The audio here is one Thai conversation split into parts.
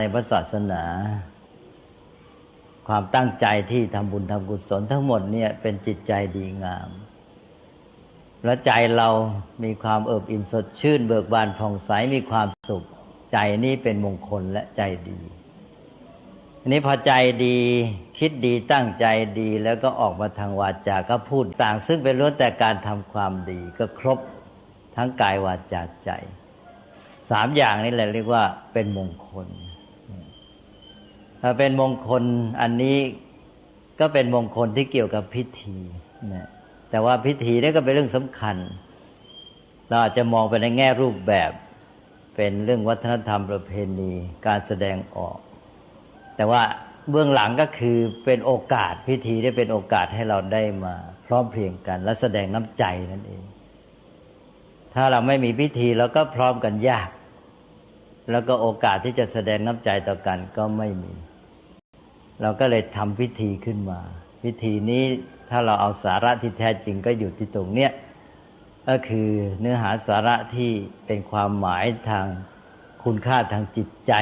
ในพระศาสนาความตั้งใจที่ทำบุญทำกุศลทั้งหมดเนี่ยเป็นจิตใจดีงามและใจเรามีความเอิบอิ่มสดชื่นเบิกบานผ่องใสมีความสุขใจนี้เป็นมงคลและใจดีอันนี้พอใจดีคิดดีตั้งใจดีแล้วก็ออกมาทางวาจาก็พูดต่างซึ่งเป็นล้วนแต่การทำความดีก็ครบทั้งกายวาจาใจสามอย่างนี้แหละเรียกว่าเป็นมงคลถ้าเป็นมงคลอันนี้ก็เป็นมงคลที่เกี่ยวกับพิธีนะแต่ว่าพิธีนี่ก็เป็นเรื่องสำคัญเราอาจจะมองไปในแง่รูปแบบเป็นเรื่องวัฒนธรรมประเพณีการแสดงออกแต่ว่าเบื้องหลังก็คือเป็นโอกาสพิธีได้เป็นโอกาสให้เราได้มาพร้อมเพรียงกันและแสดงน้ำใจนั่นเองถ้าเราไม่มีพิธีเราก็พร้อมกันยากแล้วก็โอกาสที่จะแสดงน้ำใจต่อกันก็ไม่มีเราก็เลยทำพิธีขึ้นมาพิธีนี้ถ้าเราเอาสาระที่แท้จริงก็อยู่ที่ตรงเนี้ยก็คือเนื้อหาสาระที่เป็นความหมายทางคุณค่าทางจิตใจ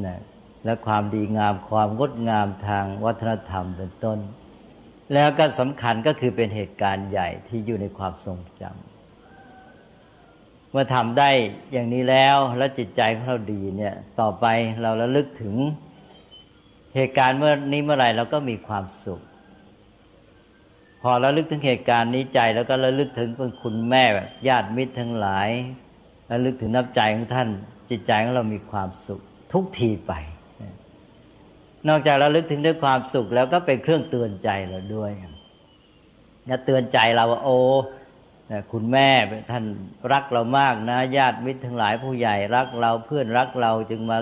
นะและความดีงามความงดงามทางวัฒนธรรมเป็นต้นแล้วก็สำคัญก็คือเป็นเหตุการณ์ใหญ่ที่อยู่ในความทรงจำเมื่อทำได้อย่างนี้แล้วจิตใจของเราดีเนี่ยต่อไปเราระลึกถึงเหตุการณ์เมื่อไหร่เราก็มีความสุขพอระลึกถึงเหตุการณ์นี้ใจแล้วก็ระลึกถึงคุณแม่ญาติมิตรทั้งหลายระลึกถึงน้ำใจของท่านจิตใจของเรามีความสุขทุกทีไปนอกจากระลึกถึงด้วยความสุขแล้วก็เป็นเครื่องเตือนใจเราด้วยจะเตือนใจเราว่าโอ้คุณแม่ท่านรักเรามากนะญาติมิตรทั้งหลายผู้ใหญ่รักเราเพื่อนรักเราจึงมา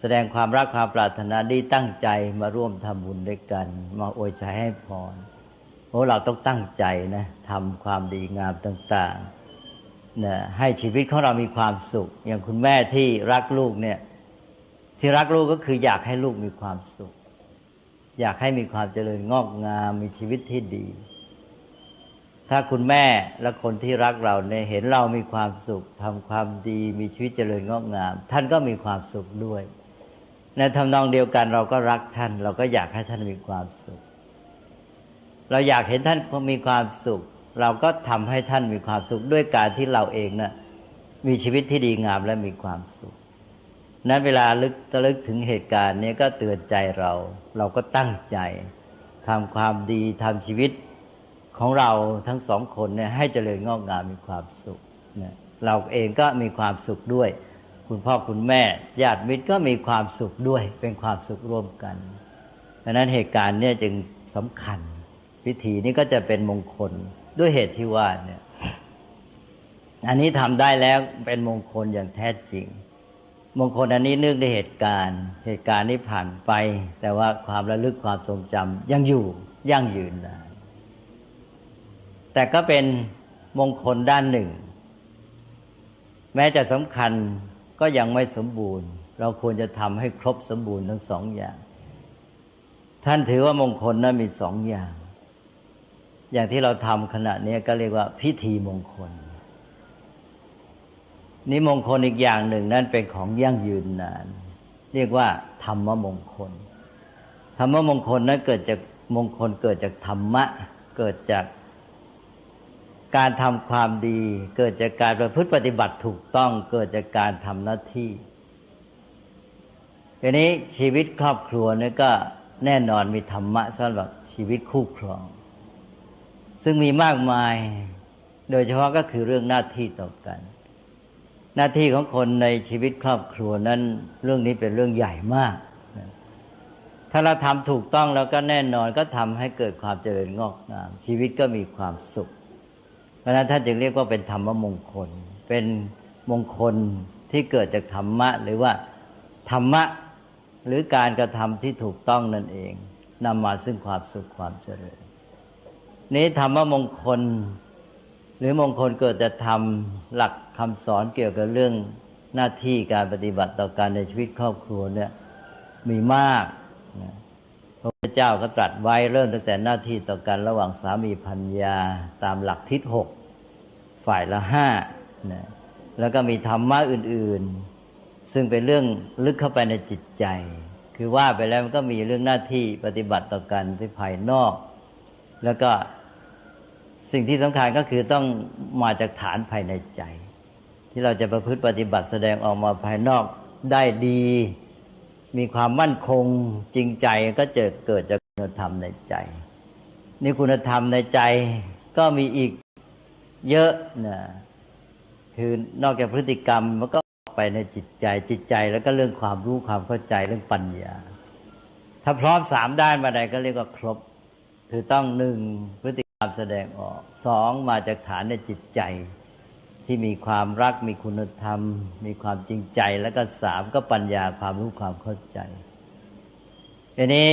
แสดงความรักความปรารถนาดีตั้งใจมาร่วมทำบุญด้วยกันมาอวยชัยให้พรโอ้เราต้องตั้งใจนะทำความดีงามต่างๆนะให้ชีวิตของเรามีความสุขอย่างคุณแม่ที่รักลูกเนี่ยที่รักลูกก็คืออยากให้ลูกมีความสุขอยากให้มีความเจริญงอกงามมีชีวิตที่ดีถ้าคุณแม่และคนที่รักเราเนี่ยเห็นเรามีความสุขทำความดีมีชีวิตเจริญงอกงามท่านก็มีความสุขด้วยในทำนองเดียวกันเราก็รักท่านเราก็อยากให้ท่านมีความสุขเราอยากเห็นท่านมีความสุขเราก็ทำให้ท่านมีความสุขด้วยการที่เราเองน่ะมีชีวิตที่ดีงามและมีความสุขนั้นเวลาระลึกถึงเหตุการณ์นี้ก็เตือนใจเราก็ตั้งใจทำความดีทำชีวิตของเราทั้งสองคนเนี่ยให้เจริญงอกงามมีความสุขเนี่ยเราเองก็มีความสุขด้วยคุณพ่อคุณแม่ญาติมิตรก็มีความสุขด้วยเป็นความสุขร่วมกันดังนั้นเหตุการณ์เนี่ยจึงสำคัญพิธีนี้ก็จะเป็นมงคลด้วยเหตุที่ว่าเนี่ยอันนี้ทำได้แล้วเป็นมงคลอย่างแท้จริงมงคลอันนี้เนื่องในเหตุการณ์นี้ผ่านไปแต่ว่าความระลึกความทรงจำยังอยู่ยั่งยืนนะแต่ก็เป็นมงคลด้านหนึ่งแม้จะสำคัญก็ยังไม่สมบูรณ์เราควรจะทำให้ครบสมบูรณ์ทั้งสองอย่างท่านถือว่ามงคลนั้นมีสองอย่างที่เราทำขณะนี้ก็เรียกว่าพิธีมงคลนี่มงคลอีกอย่างหนึ่งนั่นเป็นของยั่งยืนนานเรียกว่าธรรมมงคลธรรมมงคลนั้นเกิดจากมงคลเกิดจากธรรมะเกิดจากการทำความดีเกิดจากการประพฤติปฏิบัติถูกต้องเกิดจากการทำหน้าที่ทีนี้ชีวิตครอบครัวนี่ก็แน่นอนมีธรรมะสำหรับชีวิตคู่ครองซึ่งมีมากมายโดยเฉพาะก็คือเรื่องหน้าที่ต่อกันหน้าที่ของคนในชีวิตครอบครัวนั้นเรื่องนี้เป็นเรื่องใหญ่มากถ้าเราทำถูกต้องแล้วก็แน่นอนก็ทำให้เกิดความเจริญงอกงามชีวิตก็มีความสุขเพราะฉะนั้นท่านจึงเรียกว่าเป็นธรรมมงคลเป็นมงคลที่เกิดจากธรรมะหรือว่าธรรมะหรือการกระทำที่ถูกต้องนั่นเองนำมาซึ่งความสุขความเจริญนี้ธรรมมงคลหรือมงคลเกิดจะทำหลักคำสอนเกี่ยวกับเรื่องหน้าที่การปฏิบัติต่อการในชีวิตครอบครัวเนี่ยมีมากพระพุทธเจ้าก็ตรัสไว้เริ่มตั้งแต่หน้าที่ต่อกันระหว่างสามีภรรยาตามหลักทิศ6ฝ่ายละ5นะแล้วก็มีธรรมะอื่น ซึ่งเป็นเรื่องลึกเข้าไปในจิตใจคือว่าไปแล้วมันก็มีเรื่องหน้าที่ปฏิบัติต่อกันที่ภายนอกแล้วก็สิ่งที่สำคัญก็คือต้องมาจากฐานภายในใจที่เราจะประพฤติปฏิบัติแสดงออกมาภายนอกได้ดีมีความมั่นคงจริงใจก็จะเกิดจากคุณธรรมในใจนี่คุณธรรมในใจก็มีอีกเยอะนะคือนอกจากพฤติกรรมมันก็ไปในจิตใจแล้วก็เรื่องความรู้ความเข้าใจเรื่องปัญญาถ้าพร้อม3ด้านมาใดก็เรียกว่าครบคือต้อง1พฤติกรรมแสดงออก2มาจากฐานในจิตใจที่มีความรักมีคุณธรรมมีความจริงใจแล้วก็3ก็ปัญญาความรู้ความเข้าใจทีนี้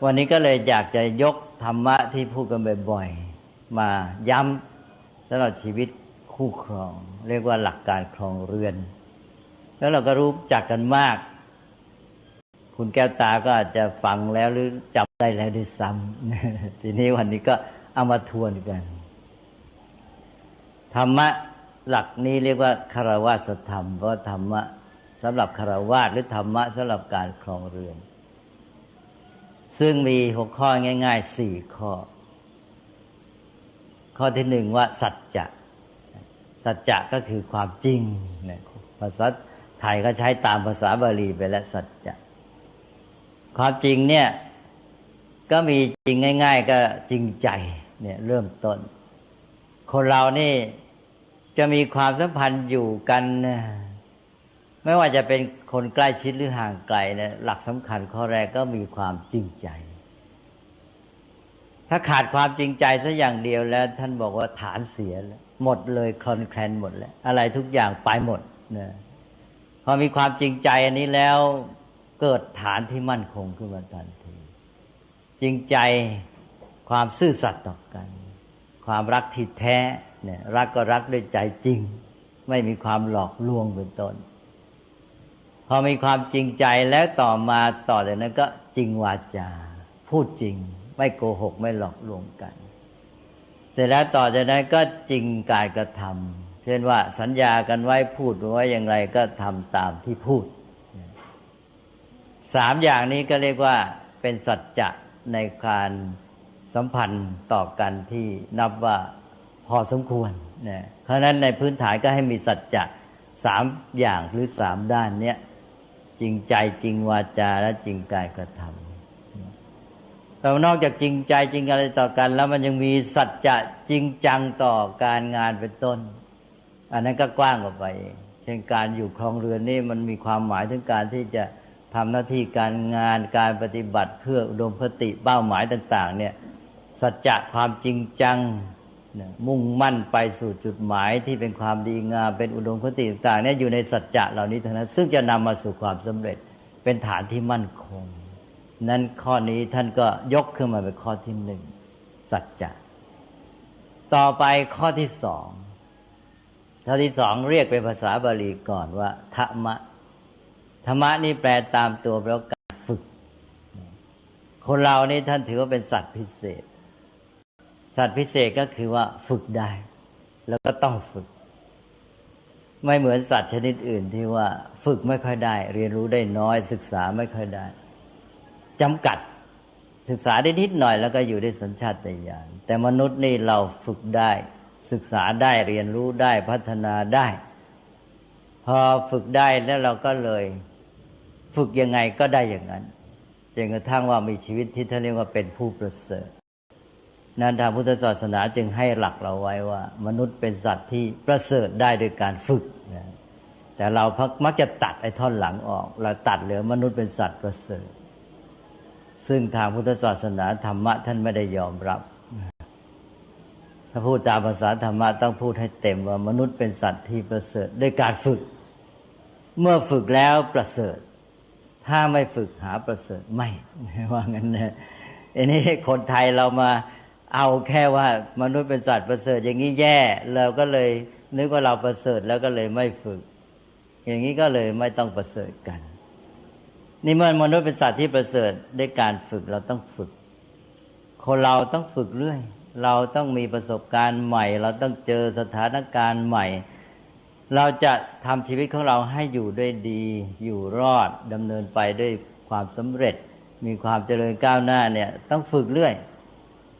วันนี้ก็เลยอยากจะยกธรรมะที่พูดกันบ่อยๆมาย้ำสำหรับชีวิตคู่ครองเรียกว่าหลักการครองเรือนแล้วเราก็รู้จักกันมากคุณแก้วตาก็อาจจะฟังแล้วหรือจำได้แล้วด้วยซ้ำทีนี้วันนี้ก็เอามาทวนกันธรรมะหลักนี้เรียกว่าคฤหัสถธรรมเพราะธรรมะสำหรับคฤหัสถ์หรือธรรมะสำหรับการครองเรือนซึ่งมี6ข้อง่ายๆ4ข้อข้อที่1ว่าสัจจะสัจจะก็คือความจริงภาษาไทยก็ใช้ตามภาษาบาลีไปแล้วสัจจะความจริงเนี่ยก็มีจริงง่ายๆก็จริงใจเนี่ยเริ่มต้นคนเรานี่จะมีความสัมพันธ์อยู่กันไม่ว่าจะเป็นคนใกล้ชิดหรือห่างไกลเนี่ยหลักสำคัญข้อแรกก็มีความจริงใจถ้าขาดความจริงใจสักอย่างเดียวแล้วท่านบอกว่าฐานเสียแล้วหมดเลยคลอนแคลนหมดแล้วอะไรทุกอย่างไปหมดนะพอมีความจริงใจอันนี้แล้วเกิดฐานที่มั่นคงขึ้นมาทันทีจริงใจความซื่อสัตย์ต่อกันความรักที่แท้เนี่ยรักก็รักด้วยใจจริงไม่มีความหลอกลวงเป็นต้นพอมีความจริงใจแล้วต่อจากนั้นก็จริงวาจาพูดจริงไม่โกหกไม่หลอกลวงกันเสร็จแล้วต่อจากนั้นก็จริงการกระทำเช่นว่าสัญญากันไว้พูดไว้อย่างไรก็ทำตามที่พูด3อย่างนี้ก็เรียกว่าเป็นสัจจะในการสัมพันธ์ต่อกันที่นับว่าพอสมควรนะเพราะฉะนั้นในพื้นฐานก็ให้มีสัจจะ3อย่างหรือ3ด้านเนี้ยจริงใจจริงวาจาและจริงกายกระทำแต่นอกจากจริงใจจริงอะไรต่อกันแล้วมันยังมีสัจจะจริงจังต่อการงานเป็นต้นอันนั้นก็กว้างออกไปเช่นการอยู่ครองเรือนนี่มันมีความหมายถึงการที่จะทำหน้าที่การงานการปฏิบัติเพื่ออุดมคติเป้าหมายต่างๆเนี่ยสัจจะความจริงจังมุ่งมั่นไปสู่จุดหมายที่เป็นความดีงามเป็นอุดมคติต่างๆเนี่ยอยู่ในสัจจะเหล่านี้ทั้งนั้นซึ่งจะนำมาสู่ความสำเร็จเป็นฐานที่มั่นคงนั้นข้อนี้ท่านก็ยกขึ้นมาเป็นข้อที่1สัจจะต่อไปข้อที่2เรียกเป็นภาษาบาลีก่อนว่าธรรมะธรรมะนี่แปลตามตัวแปลว่าการฝึกคนเรานี่ท่านถือว่าเป็นสัตว์พิเศษสัตว์พิเศษก็คือว่าฝึกได้แล้วก็ต้องฝึกไม่เหมือนสัตว์ชนิดอื่นที่ว่าฝึกไม่ค่อยได้เรียนรู้ได้น้อยศึกษาไม่ค่อยได้จำกัดศึกษาได้นิดหน่อยแล้วก็อยู่ได้สัญชาตญาณแต่มนุษย์นี่เราฝึกได้ศึกษาได้เรียนรู้ได้พัฒนาได้พอฝึกได้แล้วเราก็เลยฝึกยังไงก็ได้อย่างนั้นจนกระทั่งว่ามีชีวิตที่ท่านเรียกว่าเป็นผู้ประเสริฐนั้นทางพุทธศาสนาจึงให้หลักเราไว้ว่ามนุษย์เป็นสัตว์ที่ประเสริฐได้โดยการฝึกแต่เรามักจะตัดไอ้ท่อนหลังออกเราตัดเหลือมนุษย์เป็นสัตว์ประเสริฐซึ่งทางพุทธศาสนาธรรมะท่านไม่ได้ยอมรับถ้าพูดตามภาษาธรรมะต้องพูดให้เต็มว่ามนุษย์เป็นสัตว์ที่ประเสริฐด้วยการฝึกเมื่อฝึกแล้วประเสริฐถ้าไม่ฝึกหาประเสริฐไม่ว่างั้นนะอันนี้คนไทยเรามาเอาแค่ว่ามนุษย์เป็นสัตว์ประเสริฐอย่างนี้แย่เราก็เลยนึกว่าเราประเสริฐแล้วก็เลยไม่ฝึกอย่างนี้ก็เลยไม่ต้องประเสริฐกันนี่เมื่อมนุษย์เป็นสัตว์ที่ประเสริฐด้วยการฝึกเราต้องฝึกคนเราต้องฝึกเรื่อยเราต้องมีประสบการณ์ใหม่เราต้องเจอสถานการณ์ใหม่ เราจะทำชีวิตของเราให้อยู่ด้วยดีอยู่รอดดำเนินไปด้วยความสำเร็จมีความเจริญก้าวหน้าเนี่ยต้องฝึกเรื่อย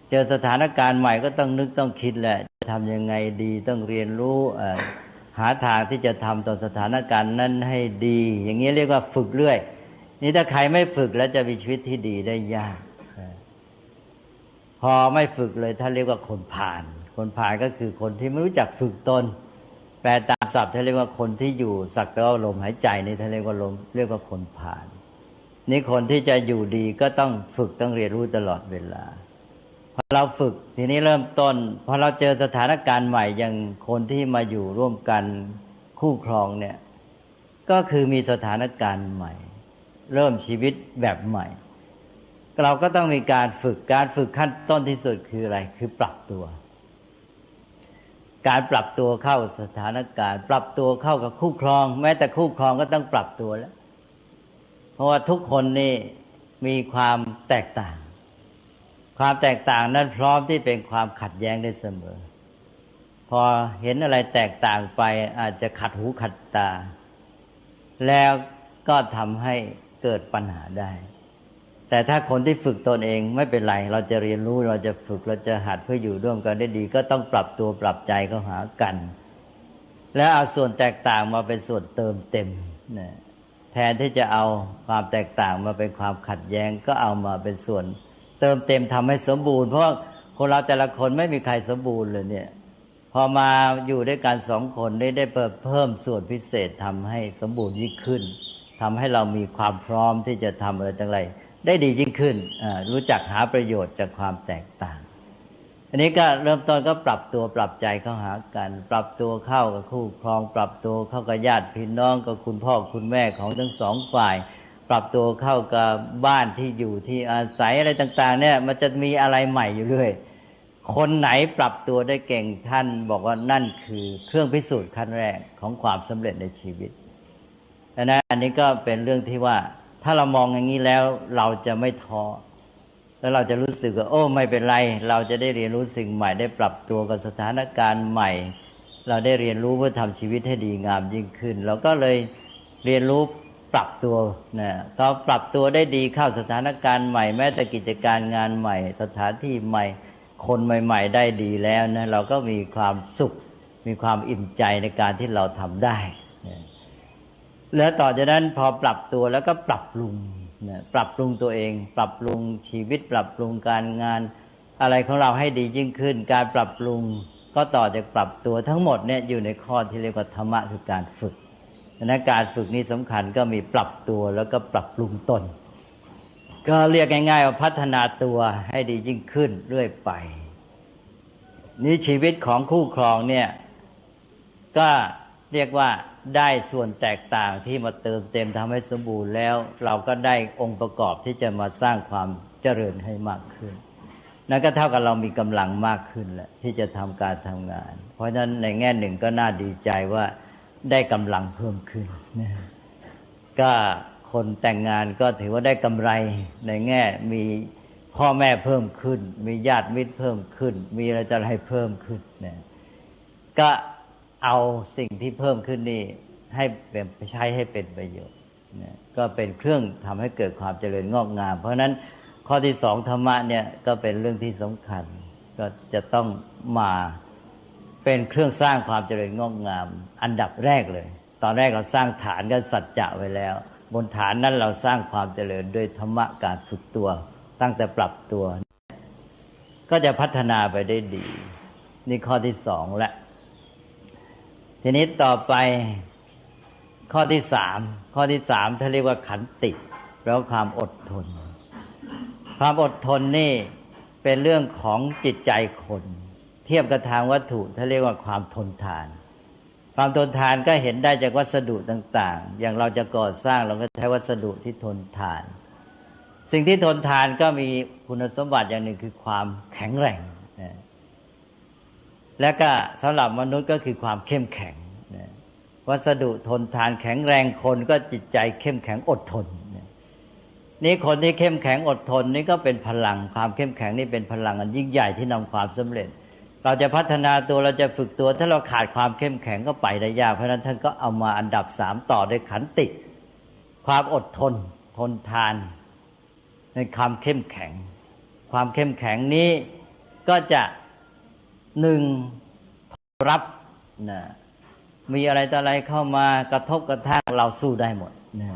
เจอสถานการณ์ใหม่ก็ต้องนึกต้องคิดแหละจะทำยังไงดีต้องเรียนรู้หาทางที่จะทำต่อสถานการณ์นั้นให้ดีอย่างนี้เรียกว่าฝึกเรื่อยนี่ถ้าใครไม่ฝึกแล้วจะมีชีวิตที่ดีได้ยากพอไม่ฝึกเลยถ้าเรียกว่าคนผ่านก็คือคนที่ไม่รู้จักฝึกตนแปลตามศัพท์ท่านเรียกว่าคนที่อยู่สักแต่ว่าลมหายใจนี่ท่านเรียกว่าลมเรียกว่าคนผ่านนี่คนที่จะอยู่ดีก็ต้องฝึกต้องเรียนรู้ตลอดเวลาพอเราฝึกทีนี้เริ่มต้นพอเราเจอสถานการณ์ใหม่อย่างคนที่มาอยู่ร่วมกันคู่ครองเนี่ยก็คือมีสถานการณ์ใหม่เริ่มชีวิตแบบใหม่เราก็ต้องมีการฝึกขั้นต้นที่สุดคืออะไรคือปรับตัวการปรับตัวเข้าสถานการณ์ปรับตัวเข้ากับคู่ครองแม้แต่คู่ครองก็ต้องปรับตัวแล้วเพราะว่าทุกคนนี่มีความแตกต่างความแตกต่างนั้นพร้อมที่เป็นความขัดแย้งได้เสมอพอเห็นอะไรแตกต่างไปอาจจะขัดหูขัดตาแล้วก็ทำให้เกิดปัญหาได้แต่ถ้าคนที่ฝึกตนเองไม่เป็นไรเราจะเรียนรู้เราจะฝึกเราจะหัดเพื่ออยู่ร่วมกันได้ดีก็ต้องปรับตัวปรับใจเข้าหากันแล้วเอาส่วนแตกต่างมาเป็นส่วนเติมเต็มนะแทนที่จะเอาความแตกต่างมาเป็นความขัดแย้งก็เอามาเป็นส่วนเติมเต็มทำให้สมบูรณ์เพราะคนเราแต่ละคนไม่มีใครสมบูรณ์เลยเนี่ยพอมาอยู่ด้วยกันสองคนได้เพิ่มส่วนพิเศษทำให้สมบูรณ์ยิ่งขึ้นทำให้เรามีความพร้อมที่จะทำอะไรต่างๆได้ดียิ่งขึ้นรู้จักหาประโยชน์จากความแตกต่างอันนี้ก็เริ่มต้นก็ปรับตัวปรับใจเข้าหากันปรับตัวเข้ากับคู่ครองปรับตัวเข้ากับญาติพี่น้องกับคุณพ่อคุณแม่ของทั้งสองฝ่ายปรับตัวเข้ากับบ้านที่อยู่ที่อาศัยอะไรต่างๆเนี่ยมันจะมีอะไรใหม่อยู่เรื่อยคนไหนปรับตัวได้เก่งท่านบอกว่านั่นคือเครื่องพิสูจน์ขั้นแรกของความสำเร็จในชีวิตดังนั้นอันนี้ก็เป็นเรื่องที่ว่าถ้าเรามองอย่างนี้แล้วเราจะไม่ท้อแล้วเราจะรู้สึกว่าโอ้ไม่เป็นไรเราจะได้เรียนรู้สิ่งใหม่ได้ปรับตัวกับสถานการณ์ใหม่เราได้เรียนรู้เพื่อทำชีวิตให้ดีงามยิ่งขึ้นเราก็เลยเรียนรู้ปรับตัวนะก็ปรับตัวได้ดีเข้าสถานการณ์ใหม่แม้แต่กิจการงานใหม่สถานที่ใหม่คนใหม่ๆได้ดีแล้วนะเราก็มีความสุขมีความอิ่มใจในการที่เราทำได้นะแล้วต่อจากนั้นพอปรับตัวแล้วก็ปรับปรุงนะปรับปรุงตัวเองปรับปรุงชีวิตปรับปรุงการงานอะไรของเราให้ดียิ่งขึ้นการปรับปรุงก็ต่อจากปรับตัวทั้งหมดเนี่ยอยู่ในข้อที่เรียกว่าธรรมะคือการฝึกดังนั้นการฝึกนี้สำคัญก็มีปรับตัวแล้วก็ปรับปรุงตนก็เรียกง่ายๆว่าพัฒนาตัวให้ดียิ่งขึ้นเรื่อยไปนี่ชีวิตของคู่ครองเนี่ยก็เรียกว่าได้ส่วนแตกต่างที่มาเติมเต็มทำให้สมบูรณ์แล้วเราก็ได้องค์ประกอบที่จะมาสร้างความเจริญให้มากขึ้นนั่นก็เท่ากับเรามีกำลังมากขึ้นแหละที่จะทำการทำงานเพราะฉะนั้นในแง่หนึ่งก็น่าดีใจว่าได้กำลังเพิ่มขึ้นก็คนแต่งงานก็ถือว่าได้กำไรในแง่มีพ่อแม่เพิ่มขึ้นมีญาติมิตรเพิ่มขึ้นมีอะไรต่ออะไรเพิ่มขึ้นนะก็เอาสิ่งที่เพิ่มขึ้นนี่ให้เป็นใช้ให้เป็นประโยชน์นะก็เป็นเครื่องทำให้เกิดความเจริญงอกงามเพราะฉะนั้นข้อที่สองธรรมะเนี่ยก็เป็นเรื่องที่สำคัญก็จะต้องมาเป็นเครื่องสร้างความเจริญงอกงามอันดับแรกเลยตอนแรกเราสร้างฐานกันสัจจะไว้แล้วบนฐานนั้นเราสร้างความเจริญด้วยธรรมะการฝึกตัวตั้งแต่ปรับตัวก็จะพัฒนาไปได้ดีนี่ข้อที่สองและทีนี้ต่อไปข้อที่สามท่านเรียกว่าขันติแล้วความอดทนความอดทนนี่เป็นเรื่องของจิตใจคนเทียบกับทางวัตถุท่านเรียกว่าความทนทานความทนทานก็เห็นได้จากวัสดุต่างๆอย่างเราจะก่อสร้างเราก็ใช้วัสดุที่ทนทานสิ่งที่ทนทานก็มีคุณสมบัติอย่างหนึ่งคือความแข็งแรงและก็สำหรับมนุษย์ก็คือความเข้มแข็งวัสดุทนทานแข็งแรงคนก็จิตใจเข้มแข็งอดทนนี่คนที่เข้มแข็งอดทนนี่ก็เป็นพลังความเข้มแข็งนี่เป็นพลังอันยิ่งใหญ่ที่นำความสำเร็จ เราจะพัฒนาตัวเราจะฝึกตัวถ้าเราขาดความเข้มแข็งก็ไปได้ยากเพราะฉะนั้นท่านก็เอามาอันดับ3ต่อด้วยขันติความอดทนทนทานในความเข้มแข็งความเข้มแข็งนี้ก็จะ1รับนะมีอะไรต่ออะไรเข้ามากระทบกระทั่งเราสู้ได้หมดนะ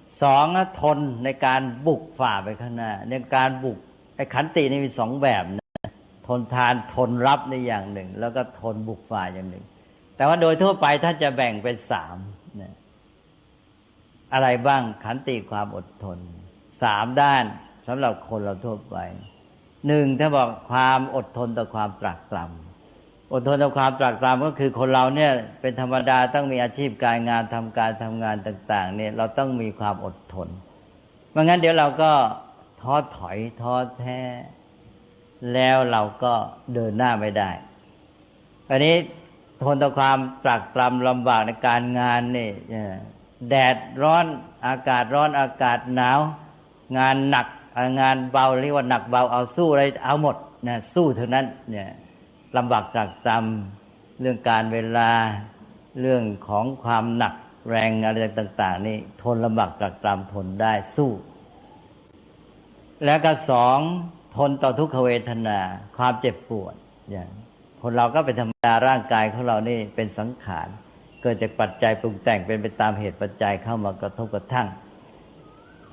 2ทนในการบุกฝ่าไปข้างหน้าในการบุกไอ้ขันตินี่มี2แบบนะทนทานทนรับในอย่างหนึ่งแล้วก็ทนบุกฝ่าอย่างหนึ่งแต่ว่าโดยทั่วไปท่านจะแบ่งเป็น3นะอะไรบ้างขันติความอดทน3ด้านสำหรับคนเราทั่วไป1ถ้าบอกความอดทนต่อความตรากตรำอดทนต่อความตรากตรำก็คือคนเราเนี่ยเป็นธรรมดาต้องมีอาชีพการงานทำการทำงานต่างๆเนี่ยเราต้องมีความอดทนไม่งั้นเดี๋ยวเราก็ท้อถอยท้อแท้แล้วเราก็เดินหน้าไม่ได้อันนี้ทนต่อความตรากตรำลำบากในการงานนี่แดดร้อนอากาศร้อนอากาศหนาวงานหนักงานเบาเรียกว่าหนักเบาเอาสู้อะไรเอาหมดนะสู้เท่านั้นเนี่ยลำบากตรากตรำเรื่องการเวลาเรื่องของความหนักแรงอะไรต่างๆนี่ทนลำบากตรากตรำทนได้สู้แล้วก็2ทนต่อทุกขเวทนาความเจ็บปวดอย่างคนเราก็เป็นธรรมดาร่างกายของเรานี่เป็นสังขารเกิดจากปัจจัยปรุงแต่งเป็นไปตามเหตุปัจจัยเข้ามากระทบกระทั่ง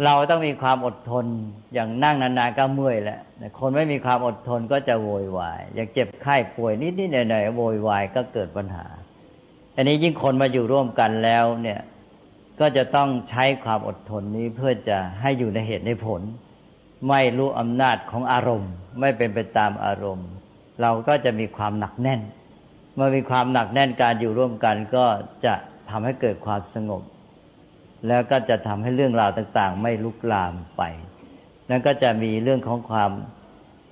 เราต้องมีความอดทนอย่างนั่งนานๆก็เมื่อยแล้วคนไม่มีความอดทนก็จะโวยวายอย่างเจ็บไข้ป่วยนิดๆหน่อยๆโวยวายก็เกิดปัญหาอันนี้ยิ่งคนมาอยู่ร่วมกันแล้วเนี่ยก็จะต้องใช้ความอดทนนี้เพื่อจะให้อยู่ในเหตุในผลไม่รู้อำนาจของอารมณ์ไม่เป็นไปตามอารมณ์เราก็จะมีความหนักแน่นเมื่อมีความหนักแน่นการอยู่ร่วมกันก็จะทำให้เกิดความสงบแล้วก็จะทำให้เรื่องราวต่างๆไม่ลุกลามไปนั่นก็จะมีเรื่องของความ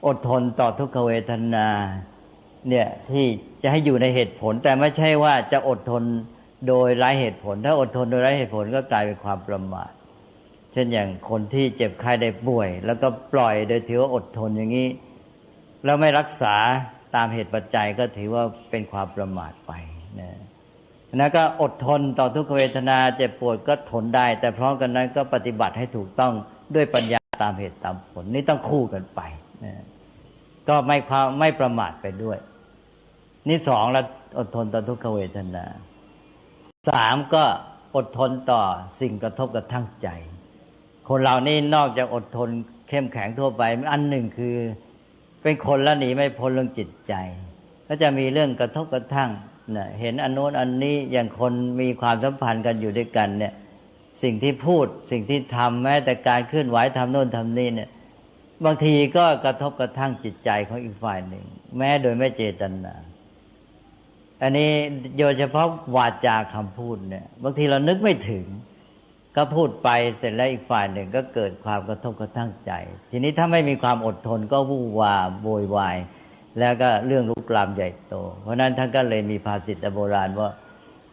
อดทนต่อทุกขเวทนาเนี่ยที่จะให้อยู่ในเหตุผลแต่ไม่ใช่ว่าจะอดทนโดยไร้เหตุผลถ้าอดทนโดยไร้เหตุผลก็กลายเป็นความประมาทเช่นอย่างคนที่เจ็บไข้ได้ป่วยแล้วก็ปล่อยโดยถือว่าอดทนอย่างนี้แล้วไม่รักษาตามเหตุปัจจัยก็ถือว่าเป็นความประมาทไปนะนั้นก็อดทนต่อทุกขเวทนาเจ็บปวดก็ทนได้แต่พร้อมกันนั้นก็ปฏิบัติให้ถูกต้องด้วยปัญญาตามเหตุตามผลนี่ต้องคู่กันไปนะก็ไม่ประมาทไปด้วยนี่2แล้วอดทนต่อทุกขเวทนา3ก็อดทนต่อสิ่งกระทบกระทั่งใจคนเรานี่นอกจากอดทนเข้มแข็งทั่วไปอันหนึ่งคือเป็นคนละหนีไม่พ้นเรื่องจิตใจก็จะมีเรื่องกระทบกระทั่งนะเห็นอันโน้นอันนี้อย่างคนมีความสัมพันธ์กันอยู่ด้วยกันเนี่ยสิ่งที่พูดสิ่งที่ทำแม้แต่การเคลื่อนไหวทำโน่นทำนี่เนี่ยบางทีก็กระทบกระทั่งจิตใจของอีกฝ่ายหนึ่งแม้โดยไม่เจตนาอันนี้โดยเฉพาะวาจาคำพูดเนี่ยบางทีเรานึกไม่ถึงก็พูดไปเสร็จแล้วอีกฝ่ายหนึ่งก็เกิดความกระทบกระทั่งใจทีนี้ถ้าไม่มีความอดทนก็วู่วามโวยวายแล้วก็เรื่องลุกลามใหญ่โตเพราะนั้นท่านก็เลยมีภาษิตโบราณว่า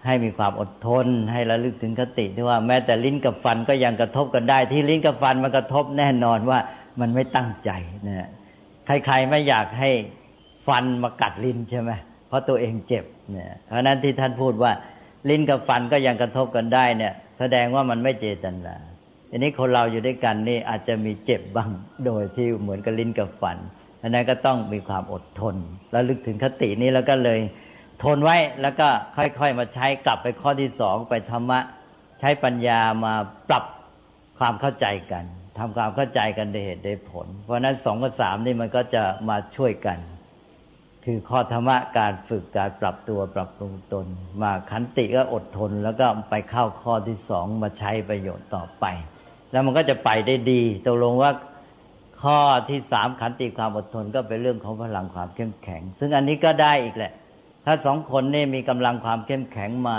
ให้มีความอดทนให้ระลึกถึงคติที่ว่าแม้แต่ลิ้นกับฟันก็ยังกระทบกันได้ที่ลิ้นกับฟันมันกระทบแน่นอนว่ามันไม่ตั้งใจนะใครๆไม่อยากให้ฟันมากัดลิ้นใช่ไหมเพราะตัวเองเจ็บเนี่ยเพราะนั้นที่ท่านพูดว่าลิ้นกับฟันก็ยังกระทบกันได้เนี่ยแสดงว่ามันไม่เจตนาทีนี้คนเราอยู่ด้วยกันนี่อาจจะมีเจ็บบ้างโดยที่เหมือนกับลิ้นกับฟันอันนั้นก็ต้องมีความอดทนแล้วลึกถึงคตินี้แล้วก็เลยทนไว้แล้วก็ค่อยๆมาใช้กลับไปข้อที่2ไปธรรมะใช้ปัญญามาปรับความเข้าใจกันทำความเข้าใจกันโดยเหตุโดยผลเพราะนั้น2กับ3นี่มันก็จะมาช่วยกันคือข้อธรรมะการฝึกการปรับตัวปรับปรุงตนมาขันติก็อดทนแล้วก็ไปเข้าข้อที่2มาใช้ประโยชน์ต่อไปแล้วมันก็จะไปได้ดีตกลงว่าข้อที่3ขันติความอดทนก็เป็นเรื่องของพลังความเข้มแข็งซึ่งอันนี้ก็ได้อีกแหละถ้า2คนนี่มีกำลังความเข้มแข็งมา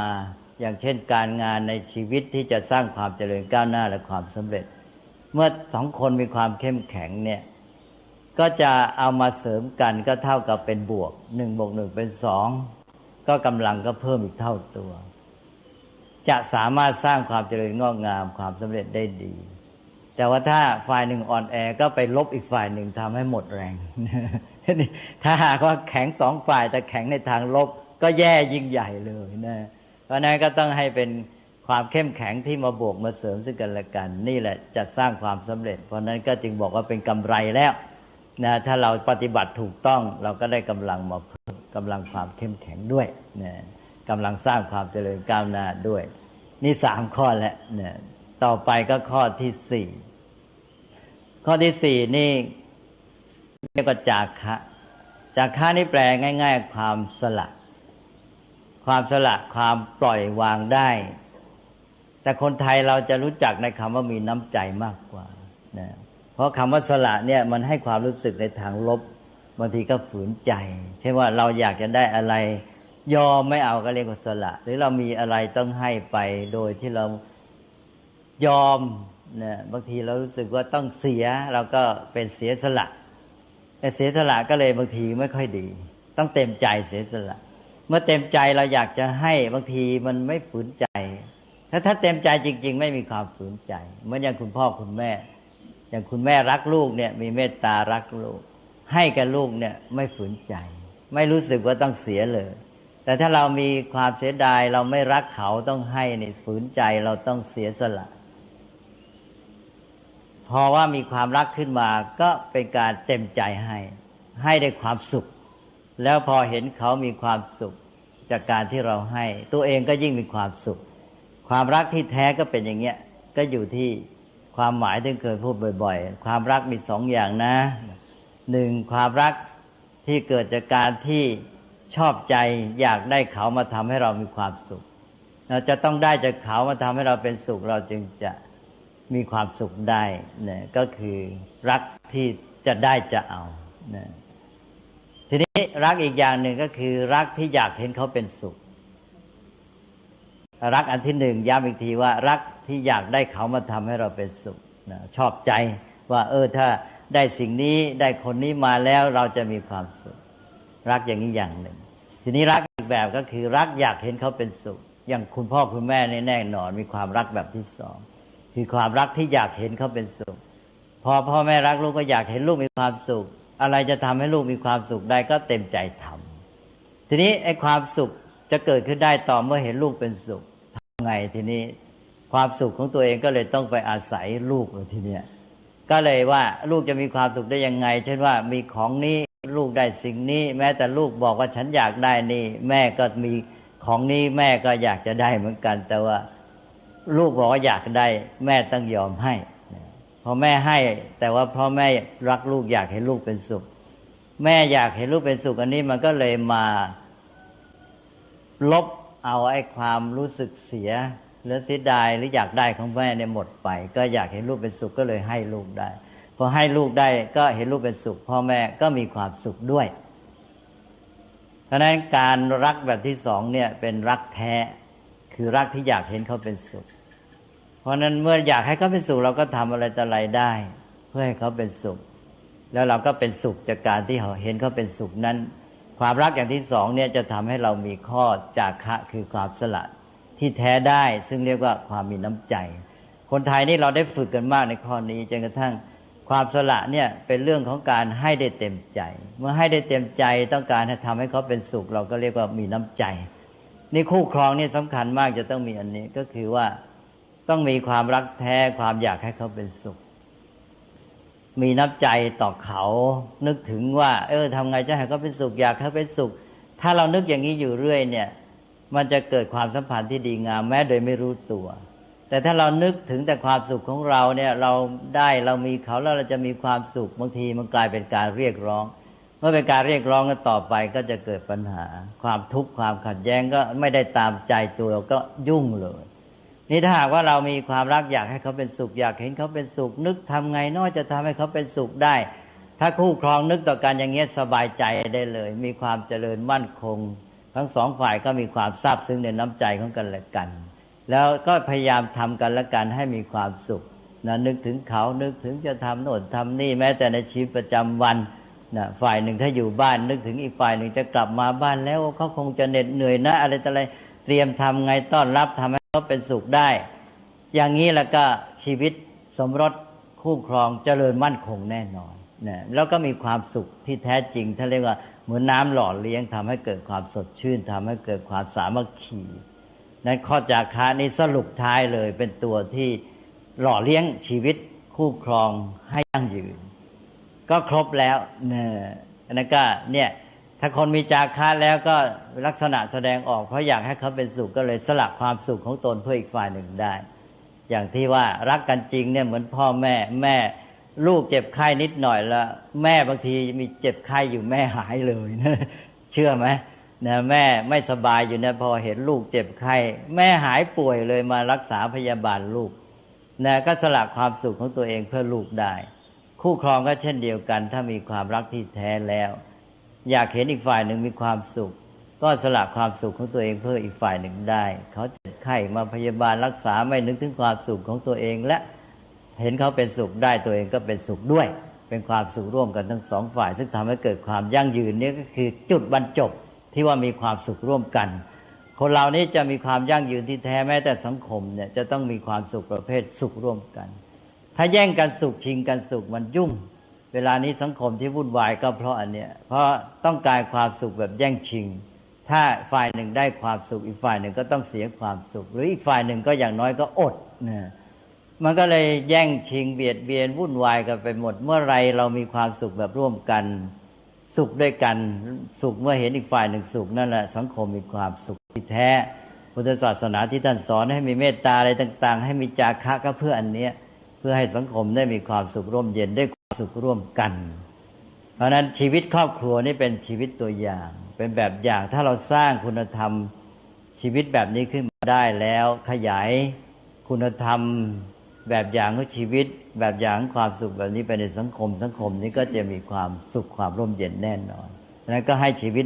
อย่างเช่นการงานในชีวิตที่จะสร้างความเจริญก้าวหน้าและความสำเร็จเมื่อ2คนมีความเข้มแข็งเนี่ยก็จะเอามาเสริมกันก็เท่ากับเป็นบวก1บวก1เป็น2ก็กำลังก็เพิ่มอีกเท่าตัวจะสามารถสร้างความเจริญงอกงามความสำเร็จได้ดีแต่ว่าถ้าฝ่ายหนึ่งอ่อนแอก็ไปลบอีกฝ่ายหนึ่งทำให้หมดแรง ถ้าหากว่าแข็งสองฝ่ายแต่แข็งในทางลบก็แย่ยิ่งใหญ่เลยนะเพราะนั้นก็ต้องให้เป็นความเข้มแข็งที่มาบวกมาเสริมซึ่งกันและกันนี่แหละจะสร้างความสำเร็จเพราะนั้นก็จึงบอกว่าเป็นกำไรแล้วนะถ้าเราปฏิบัติถูกต้องเราก็ได้กำลังมาเพิ่มกำลังความเข้มแข็งด้วยนะกำลังสร้างความเจริญก้าวหน้าด้วยนี่3ข้อแล้วนะต่อไปก็ข้อที่4ข้อที่4นี่เรียกว่าจาคะจาคะนี่แปลง่ายๆความสละความปล่อยวางได้แต่คนไทยเราจะรู้จักในคำว่ามีน้ำใจมากกว่านะเพราะคำว่าสละเนี่ยมันให้ความรู้สึกในทางลบบางทีก็ฝืนใจเช่นว่าเราอยากจะได้อะไรยอมไม่เอาก็เรียกว่าสละหรือเรามีอะไรต้องให้ไปโดยที่เรายอมนะบางทีเรารู้สึกว่าต้องเสียเราก็เป็นเสียสละแต่เสียสละก็เลยบางทีไม่ค่อยดีต้องเต็มใจเสียสละเมื่อเต็มใจเราอยากจะให้บางทีมันไม่ฝืนใจถ้าเต็มใจจริงๆไม่มีความฝืนใจเหมือนอย่างคุณพ่อคุณแม่อย่างคุณแม่รักลูกเนี่ยมีเมตตารักลูกให้กับลูกเนี่ยไม่ฝืนใจไม่รู้สึกว่าต้องเสียเลยแต่ถ้าเรามีความเสียดายเราไม่รักเขาต้องให้นี่ฝืนใจเราต้องเสียสละพอว่ามีความรักขึ้นมาก็เป็นการเต็มใจให้ด้วยความสุขแล้วพอเห็นเขามีความสุขจากการที่เราให้ตัวเองก็ยิ่งมีความสุขความรักที่แท้ก็เป็นอย่างเงี้ยก็อยู่ที่ความหมายที่เคยพูดบ่อยๆความรักมี2อย่างนะ1ความรักที่เกิดจากการที่ชอบใจอยากได้เขามาทำให้เรามีความสุขเราจะต้องได้จากเขามาทำให้เราเป็นสุขเราจึงจะมีความสุขได้นะก็คือรักที่จะได้จะเอานะทีนี้รักอีกอย่างหนึ่งก็คือรักที่อยากเห็นเขาเป็นสุขรักอันที่1ย้ำอีกทีว่ารักที่อยากได้เขามาทำให้เราเป็นสุขนะชอบใจว่าถ้าได้สิ่งนี้ได้คนนี้มาแล้วเราจะมีความสุขรักอย่างนี้อย่างหนึ่งทีนี้รักอีกแบบก็คือรักอยากเห็นเขาเป็นสุขอย่างคุณพ่อคุณแม่แน่นอนมีความรักแบบที่2คือความรักที่อยากเห็นเขาเป็นสุขพอพ่อแม่รักลูกก็อยากเห็นลูกมีความสุขอะไรจะทำให้ลูกมีความสุขได้ก็เต็มใจทำทีนี้ไอ้ความสุขจะเกิดขึ้นได้ต่อเมื่อเห็นลูกเป็นสุขทำไงทีนี้ความสุขของตัวเองก็เลยต้องไปอาศัยลูกทีเนี้ยก็เลยว่าลูกจะมีความสุขได้ยังไงเช่นว่ามีของนี้ลูกได้สิ่งนี้แม้แต่ลูกบอกว่าฉันอยากได้นี่แม่ก็มีของนี้แม่ก็อยากจะได้เหมือนกันแต่ว่าลูกบอกว่าอยากได้แม่ต้องยอมให้พอแม่ให้แต่ว่าเพราะแม่รักลูกอยากเห็นลูกเป็นสุขแม่อยากเห็นลูกเป็นสุขอันนี้มันก็เลยมาลบเอาไอ้ความรู้สึกเสียหรือเสียดายหรืออยากได้ของแม่เนี่ยหมดไปก็อยากเห็นลูกเป็นสุขก็เลยให้ลูกได้พอให้ลูกได้ก็เห็นลูกเป็นสุขพ่อแม่ก็มีความสุขด้วยเพราะฉะนั้นการรักแบบที่2เนี่ยเป็นรักแท้คือรักที่อยากเห็นเขาเป็นสุขเพราะนั้นเมื่ออยากให้เขาเป็นสุขเราก็ทำอะไรต่ออะไรได้เพื่อให้เขาเป็นสุขแล้วเราก็เป็นสุขจากการที่เห็นเขาเป็นสุขนั้นความรักอย่างที่2เนี่ยจะทำให้เรามีข้อจาคะคือความสละที่แท้ได้ซึ่งเรียกว่าความมีน้ำใจคนไทยนี่เราได้ฝึกกันมากในข้อนี้จนกระทั่งความสละเนี่ยเป็นเรื่องของการให้ได้เต็มใจเมื่อให้ได้เต็มใจต้องการทำให้เขาเป็นสุขเราก็เรียกว่ามีน้ำใจนี่คู่ครองนี่สำคัญมากจะต้องมีอันนี้ก็คือว่าต้องมีความรักแท้ความอยากให้เขาเป็นสุขมีน้ำใจต่อเขานึกถึงว่าทำไงจะให้เขาเป็นสุขอยากให้เขาเป็นสุขถ้าเรานึกอย่างนี้อยู่เรื่อยเนี่ยมันจะเกิดความสัมพันธ์ที่ดีงามแม้โดยไม่รู้ตัวแต่ถ้าเรานึกถึงแต่ความสุขของเราเนี่ยเราได้เรามีเขาแล้วเราจะมีความสุขบางทีมันกลายเป็นการเรียกร้องเมื่อเป็นการเรียกร้องกันต่อไปก็จะเกิดปัญหาความทุกข์ความขัดแย้งก็ไม่ได้ตามใจตัวเราก็ยุ่งเลยนี่ถ้าหากว่าเรามีความรักอยากให้เขาเป็นสุขอยากเห็นเขาเป็นสุขนึกทำไงน้อยจะทำให้เขาเป็นสุขได้ถ้าคู่ครองนึกต่อกันอย่างเงี้ยสบายใจได้เลยมีความเจริญมั่นคงทั้ง2ฝ่ายก็มีความซาบซึ้งในน้ำใจของกันและกันแล้วก็พยายามทำกันและกันให้มีความสุขนะนึกถึงเขานึกถึงจะทำโน่นทำนี่แม้แต่ในชีวิตประจำวันนะฝ่ายหนึ่งถ้าอยู่บ้านนึกถึงอีกฝ่ายหนึ่งจะกลับมาบ้านแล้วเขาคงจะเหน็ดเหนื่อยนะอะไรต่ออะไรเตรียมทำไงต้อนรับทำให้เขาเป็นสุขได้อย่างนี้แล้วก็ชีวิตสมรสคู่ครองเจริญมั่นคงแน่นอน นะแล้วก็มีความสุขที่แท้จริงท่านเรียกว่าเหมือนน้ำหล่อเลี้ยงทำให้เกิดความสดชื่นทำให้เกิดความสามัคคีนั้นข้อจาคะนี้สรุปท้ายเลยเป็นตัวที่หล่อเลี้ยงชีวิตคู่ครองให้ยั่งยืนก็ครบแล้วเนี่ยนั่นก็เนี่ยถ้าคนมีจาคะแล้วก็ลักษณะแสดงออกเพราะอยากให้เขาเป็นสุขก็เลยสละความสุขของตนเพื่ออีกฝ่ายหนึ่งได้อย่างที่ว่ารักกันจริงเนี่ยเหมือนพ่อแม่ลูกเจ็บไข้นิดหน่อยแล้วแม่บางทีมีเจ็บไข้อยู่แม่หายเลยนะเชื่อไหมนะแม่ไม่สบายอยู่นะพอเห็นลูกเจ็บไข้แม่หายป่วยเลยมารักษาพยาบาลลูกนะก็สละความสุขของตัวเองเพื่อลูกได้คู่ครองก็เช่นเดียวกันถ้ามีความรักที่แท้แล้วอยากเห็นอีกฝ่ายหนึ่งมีความสุขก็สละความสุขของตัวเองเพื่ออีกฝ่ายหนึ่งได้เขาเจ็บไข้มาพยาบาลรักษาไม่นึกถึงความสุขของตัวเองและเห็นเขาเป็นสุขได้ตัวเองก็เป็นสุขด้วยเป็นความสุขร่วมกันทั้งสองฝ่ายซึ่งทำให้เกิดความยั่งยืนนี่ก็คือจุดบรรจบที่ว่ามีความสุขร่วมกันคนเรานี้จะมีความยั่งยืนที่แท้แม้แต่สังคมเนี่ยจะต้องมีความสุขประเภทสุขร่วมกันถ้าแย่งกันสุขชิงกันสุขมันยุ่งเวลานี้สังคมที่วุ่นวายก็เพราะอันเนี้ยเพราะต้องการความสุขแบบแย่งชิงถ้าฝ่ายหนึ่งได้ความสุขอีกฝ่ายหนึ่งก็ต้องเสียความสุขหรืออีกฝ่ายหนึ่งก็อย่างน้อยก็อดเนี่ยมันก็เลยแย่งชิงเบียดเบียนวุ่นวายกันไปหมดเมื่อไรเรามีความสุขแบบร่วมกันสุขด้วยกันสุขเมื่อเห็นอีกฝ่ายหนึ่งสุขนั่นแหละสังคมมีความสุขที่แท้พุทธศาสนาที่ท่านสอนให้มีเมตตาอะไรต่างๆให้มีจาคะก็เพื่ออันเนี้ยเพื่อให้สังคมได้มีความสุขร่มเย็นได้ความสุขร่วมกันเพราะนั้นชีวิตครอบครัวนี่เป็นชีวิตตัวอย่างเป็นแบบอย่างถ้าเราสร้างคุณธรรมชีวิตแบบนี้ขึ้นมาได้แล้วขยายคุณธรรมแบบอย่างของชีวิตแบบอย่างของความสุขแบบนี้ไปในสังคมนี้ก็จะมีความสุขความร่มเย็นแน่นอนฉะนั้นก็ให้ชีวิต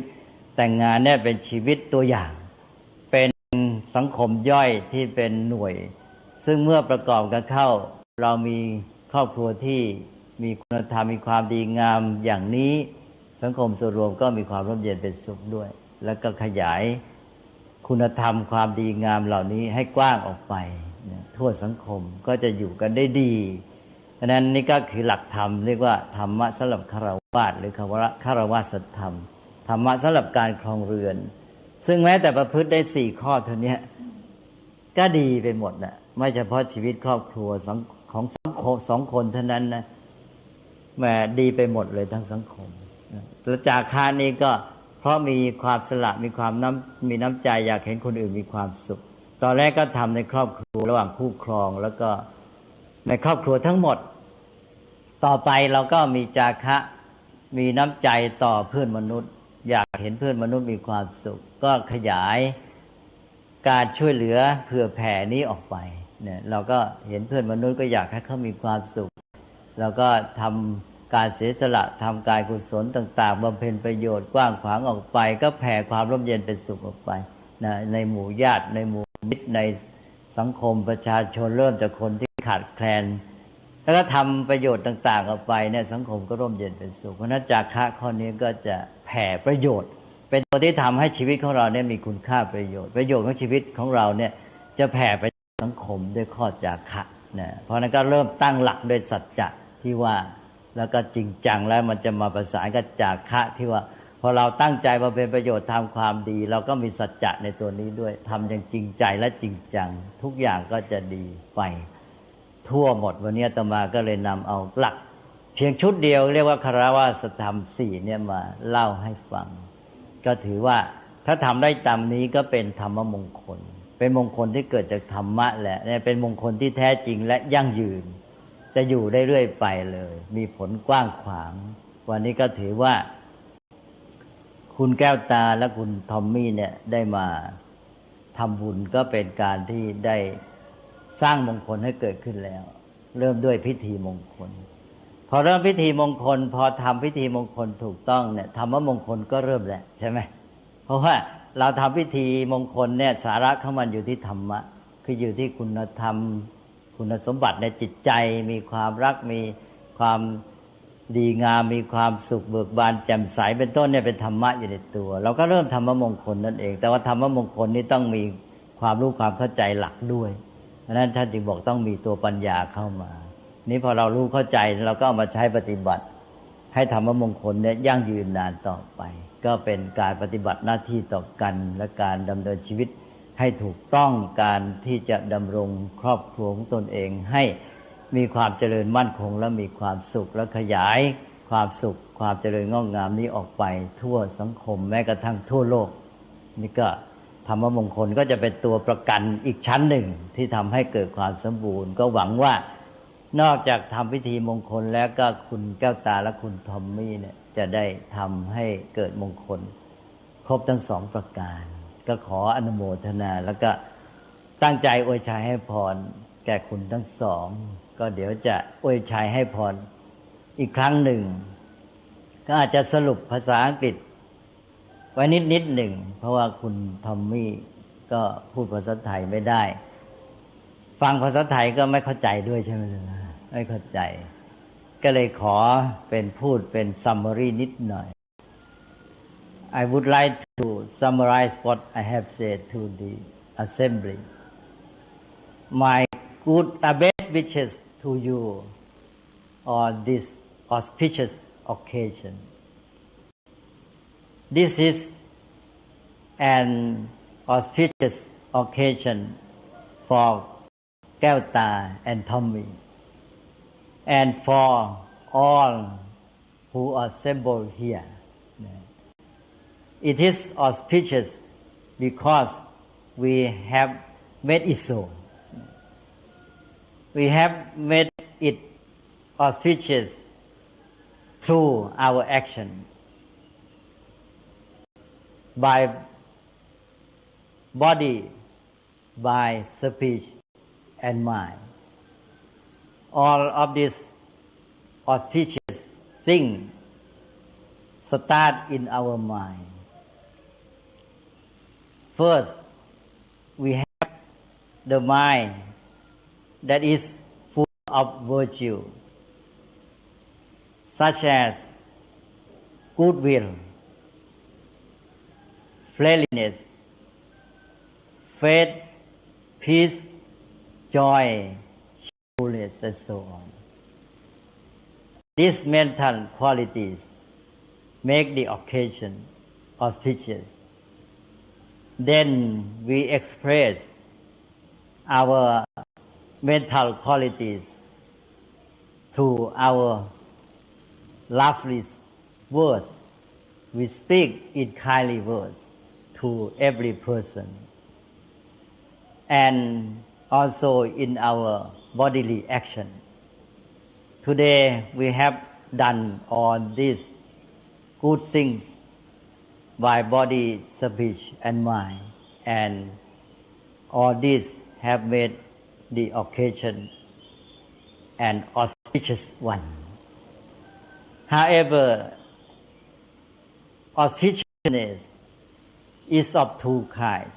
แต่งงานเนี่ยเป็นชีวิตตัวอย่างเป็นสังคมย่อยที่เป็นหน่วยซึ่งเมื่อประกอบกันเข้าเรามีครอบครัวที่มีคุณธรรมมีความดีงามอย่างนี้สังคมส่วนรวมก็มีความร่มเย็นเป็นสุขด้วยแล้วก็ขยายคุณธรรมความดีงามเหล่านี้ให้กว้างออกไปทั่วสังคมก็จะอยู่กันได้ดีฉะนั้นนี่ก็คือหลักธรรมเรียกว่าธรรมะสำหรับฆราวาสหรือฆราวาสธรรมธรรมะสำหรับการครองเรือนซึ่งแม้แต่ประพฤติได้4ข้อเท่านี้ก็ดีไปหมดนะไม่เฉพาะชีวิตครอบครัวของสองคนเท่านั้นนะแหมดีไปหมดเลยทั้งสังคมแล้วจาคะนี้ก็เพราะมีความสละมีน้ำใจอยากเห็นคนอื่นมีความสุขตอนแรกก็ทำในครอบครัวระหว่างคู่ครองแล้วก็ในครอบครัวทั้งหมดต่อไปเราก็มีจาคะมีน้ำใจต่อเพื่อนมนุษย์อยากเห็นเพื่อนมนุษย์มีความสุขก็ขยายการช่วยเหลือเผื่อแผ่นี้ออกไปเนี่ยเราก็เห็นเพื่อนมนุษย์ก็อยากให้เขามีความสุขเราก็ทำการเสียสละทำการกุศลต่างๆบำเพ็ญประโยชน์กว้างขวางออกไปก็แผ่ความร่มเย็นเป็นสุขออกไปนะในหมู่ญาติในหมู่มิตรในสังคมประชาชนเริ่มจากคนที่ขาดแคลนแล้วก็ทำประโยชน์ต่างๆออกไปเนี่ยสังคมก็ร่มเย็นเป็นสุขเพราะนั้นจาคะข้อนี้ก็จะแผ่ประโยชน์เป็นตัวที่ทำให้ชีวิตของเราเนี่ยมีคุณค่าประโยชน์ของชีวิตของเราเนี่ยจะแผ่ไปสังคมด้วยข้อจาคะนะเพราะนั้นก็เริ่มตั้งหลักด้วยสัจจะที่ว่าแล้วก็จริงจังแล้วมันจะมาประสานกับจาคะที่ว่าพอเราตั้งใจมาเป็นประโยชน์ทำความดีเราก็มีสัจจะในตัวนี้ด้วยทำอย่างจริงใจและจริงจังทุกอย่างก็จะดีไปทั่วหมดวันนี้อาตมาก็เลยนำเอาหลักเพียงชุดเดียวเรียกว่าคารวะธรรม4เนี่ยมาเล่าให้ฟังก็ถือว่าถ้าทำได้ตามนี้ก็เป็นธรรมมงคลเป็นมงคลที่เกิดจากธรรมะแหละเนี่ยเป็นมงคลที่แท้จริงและยั่งยืนจะอยู่ได้เรื่อยไปเลยมีผลกว้างขวางวันนี้ก็ถือว่าคุณแก้วตาและคุณทอมมี่เนี่ยได้มาทำบุญก็เป็นการที่ได้สร้างมงคลให้เกิดขึ้นแล้วเริ่มด้วยพิธีมงคลพอเริ่มพิธีมงคลพอทำพิธีมงคลถูกต้องเนี่ยธรรมมงคลก็เริ่มแล้วใช่ไหมเพราะว่าเราทำพิธีมงคลเนี่ยสาระของมันอยู่ที่ธรรมะคืออยู่ที่คุณธรรมคุณสมบัติในจิตใจมีความรักมีความดีงามมีความสุขเบิกบานแจ่มใสเป็นต้นเนี่ยเป็นธรรมะอยู่ในตัวเราก็เริ่มธรรมมงคลนั่นเองแต่ว่าธรรมมงคลนี้ต้องมีความรู้ความเข้าใจหลักด้วยเพราะฉะนั้นท่านจึงบอกต้องมีตัวปัญญาเข้ามานี่พอเรารู้เข้าใจเราก็เอามาใช้ปฏิบัติ ให้ธรรมมงคลเนี่ยยั่งยืนนานต่อไปก็เป็นการปฏิบัติหน้าที่ต่อกันและการดำเนินชีวิตให้ถูกต้องการที่จะดำรงครอบครัวของตนเองให้มีความเจริญมั่นคงและมีความสุขและขยายความสุขความเจริญงอกงามนี้ออกไปทั่วสังคมแม้กระทั่งทั่วโลกนี่ก็ธรรมมงคลก็จะเป็นตัวประกันอีกชั้นหนึ่งที่ทำให้เกิดความสมบูรณ์ก็หวังว่านอกจากทำพิธีมงคลแล้วก็คุณแก้วตาและคุณทอมมี่เนี่ยจะได้ทำให้เกิดมงคลครบทั้งสองประการก็ขออนุโมทนาแล้วก็ตั้งใจอวยชัยให้พรแก่คุณทั้งสองก็เดี๋ยวจะอวยชัยให้พรอีกครั้งหนึ่งก็อาจจะสรุปภาษาอังกฤษไว้นิดหนึ่งเพราะว่าคุณทอมมี่ก็พูดภาษาไทยไม่ได้ฟังภาษาไทยก็ไม่เข้าใจด้วยใช่ไหมล่ะไม่เข้าใจก็เลยขอเป็นพูดเป็น summary นิดหน่อย I would like to summarize what I have said to the assembly. My good best wishes to you on this auspicious occasion. This is an auspicious occasion for Kelta and Tommy, and for all who are assembled here. It is auspicious because we have made it so. We have made it auspicious through our action, by body, by speech and mind. All of these auspicious things start in our mind. First, we have the mind that is full of virtue, such as goodwill, friendliness, faith, peace, joy, cheerfulness, and so on. These mental qualities make the occasion auspicious. Then we express our mental qualities through our lovely words. We speak in kindly words to every person, and also in our bodily action. Today we have done all these good things by body, speech, and mind, and all these have made the occasion an auspicious one. However, auspiciousness is of two kinds.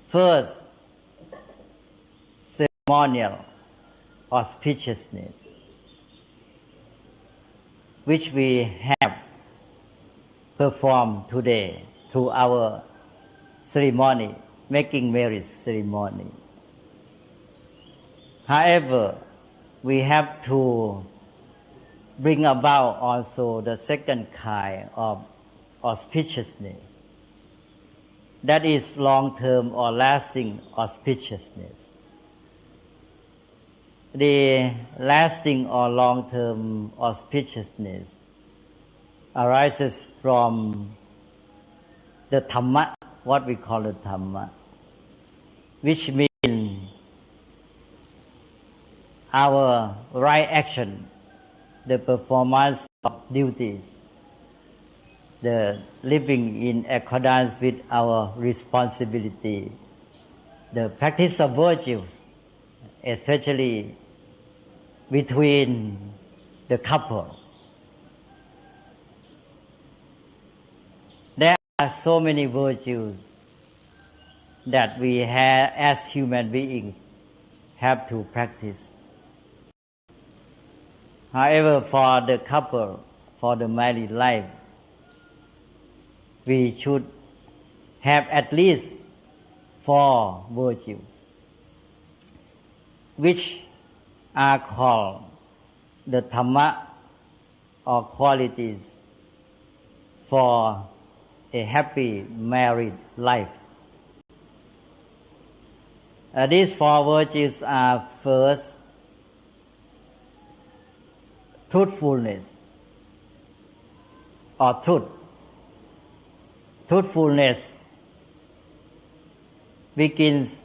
First, ceremonial auspiciousness, which we have performed today through our ceremony, making marriage ceremony. However, we have to bring about also the second kind of auspiciousness, that is long-term or lasting auspiciousness. The lasting or long-term auspiciousness arises from the Dhamma, what we call the Dhamma, which means our right action, the performance of duties, the living in accordance with our responsibility, the practice of virtues, especially between the couple. There are so many virtues that we have, as human beings, have to practice. However, for the couple, for the married life, we should have at least 4 virtues, which are called the Dhamma or qualities for a happy married life. These four virtues are: first, truthfulness or truth. Truthfulness begins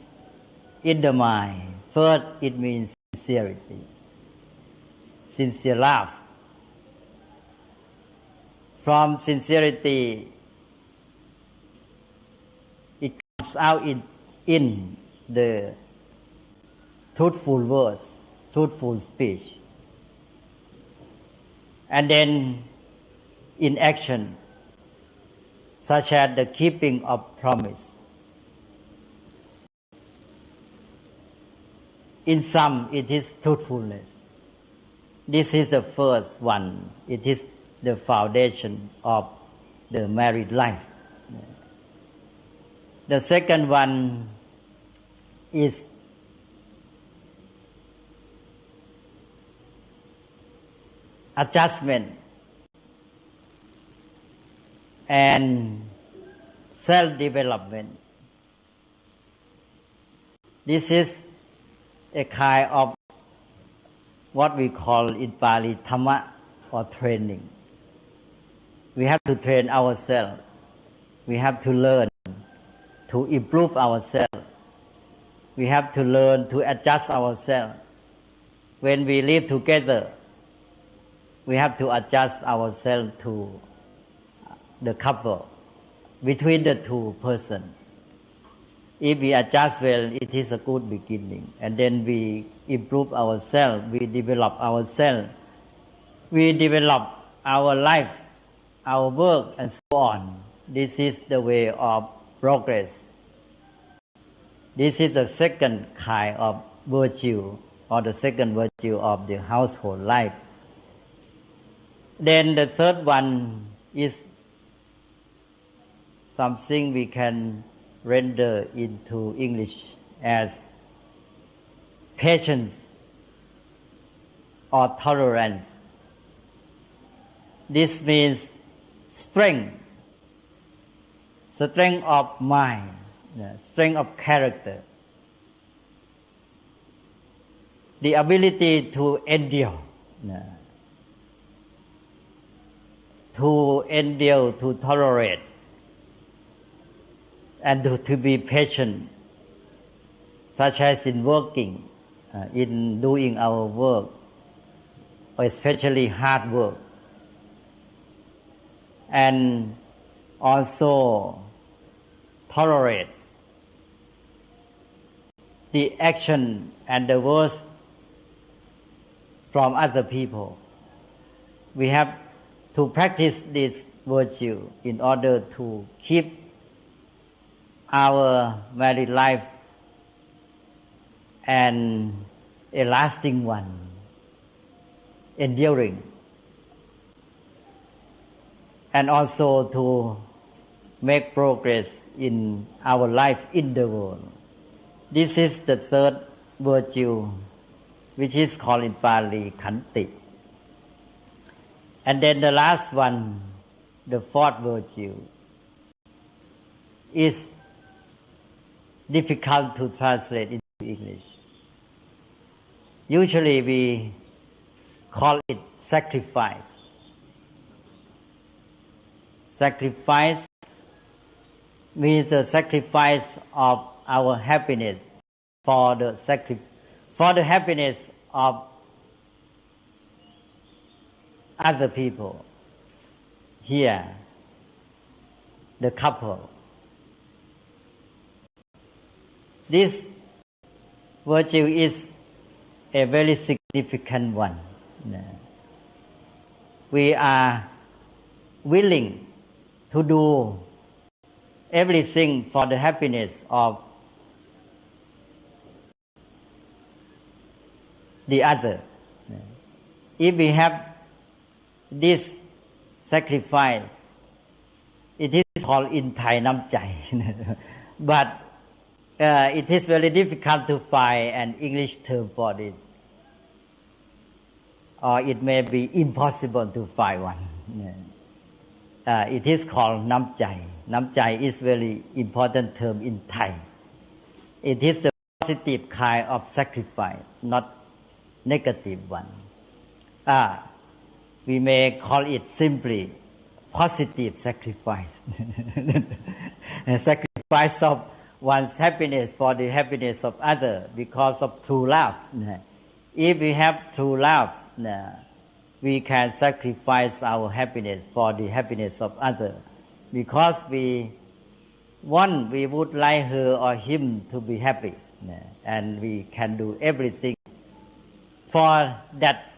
in the mind. First, it means sincerity, sincere love. From sincerity, it comes out in the truthful words, truthful speech. And then in action, such as the keeping of promise. In sum, it is truthfulness. This is the first one. It is the foundation of the married life. The second one is adjustment and self-development. This is a kind of what we call in Pali Dhamma or training. We have to train ourselves. We have to learn to improve ourselves. We have to learn to adjust ourselves. When we live together, we have to adjust ourselves to the couple, between the two persons. If we adjust well, it is a good beginning. And then we improve ourselves, we develop ourselves, we develop our life, our work, and so on. This is the way of progress. This is the second kind of virtue, or the second virtue of the household life. Then the third one is something we can render into English as patience or tolerance. This means strength of mind, strength of character, the ability to endure, to tolerate, and to be patient, such as in working, in doing our work, especially hard work, and also tolerate the action and the words from other people. We have to practice this virtue in order to keep our married life and a lasting one, enduring, and also to make progress in our life in the world. This is the third virtue, which is called in Pali Khanti. And then the last one, the fourth virtue, is difficult to translate into English. Usually we call it sacrifice. Sacrifice means the sacrifice of our happiness for the happiness of other people. Here, the couple. This virtue is a very significant one. We are willing to do everything for the happiness of the other. If we have this sacrifice, it is called in Thai namchai. But it is very difficult to find an English term for this. or it may be impossible to find one. It is called namjai. Namjai is very important term in Thai. It is the positive kind of sacrifice, not negative one. We may call it simply positive sacrifice. A sacrifice of one's happiness for the happiness of others because of true love. If we have true love, we can sacrifice our happiness for the happiness of others because we would like her or him to be happy, and we can do everything for that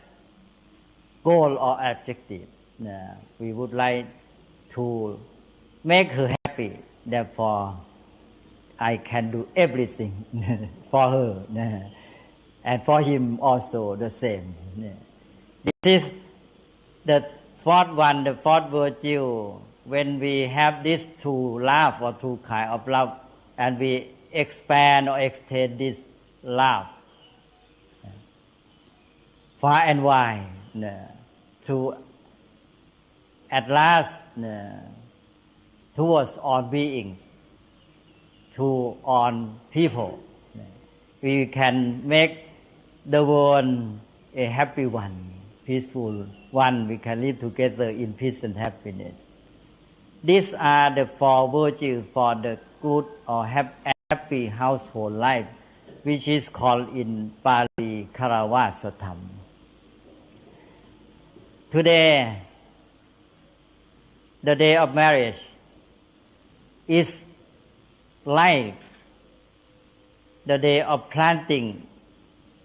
goal or objective. We would like to make her happy, therefore I can do everything for her, and for him also the same. This is the fourth one, the fourth virtue. When we have this true love or true kind of love, and we expand or extend this love far and wide, to at last towards all beings, to all people, we can make the world a happy one, peaceful one. We can live together in peace and happiness. These are the four virtues for the good or happy household life, which is called in Pali Karavasatham. Today, the day of marriage is like the day of planting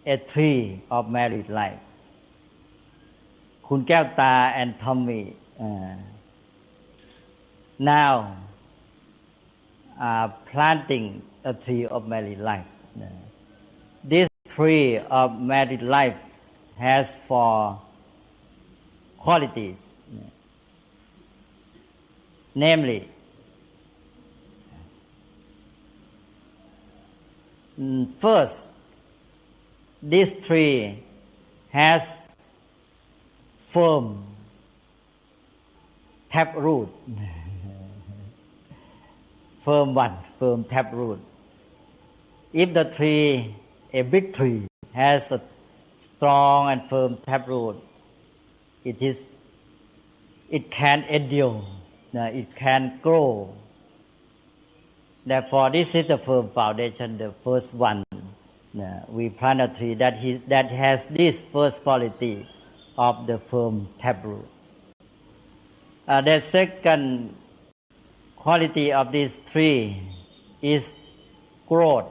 a tree of married life. Kun Kelta and Tommy now are planting a tree of married life. This tree of married life has four qualities, namely, first, this tree has firm taproot. Firm taproot. If the tree, a big tree, has a strong and firm taproot, it can endure, it can grow. Therefore, this is a firm foundation, the first one. We plant a tree that has this first quality of the firm taproot. The second quality of this tree is growth,